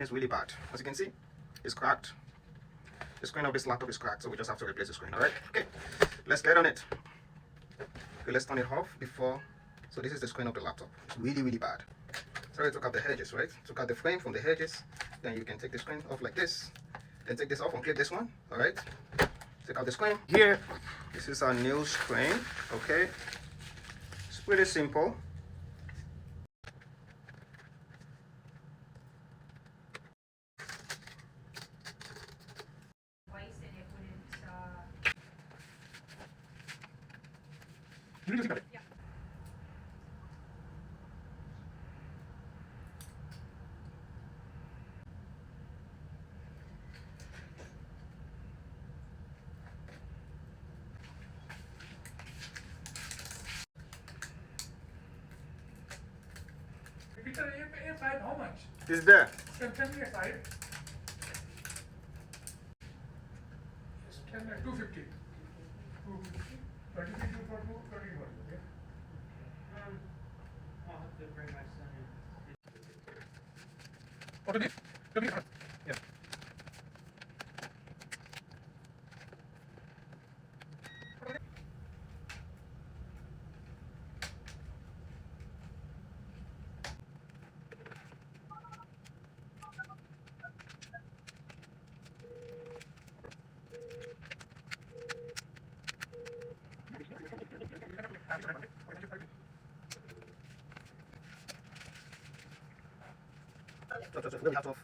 It's really bad. As you can see, it's cracked. The screen of this laptop is cracked, so we just have to replace the screen. All right. Okay. Let's get on it. Okay, let's turn it off before. So this is the screen of the laptop. It's really, really bad. So I took out the edges, right? Took out the frame from the edges. Then you can take the screen off like this. Then take this off and clip this one. All right. Take out the screen. Here, this is our new screen. Okay. It's pretty simple. Yeah. Peter, A5 how much? It's there. Tell me a side. Yes, 250. 250. 33 to 31. Okay. I'll have to bring my son in. What is it? Yeah. Really out of.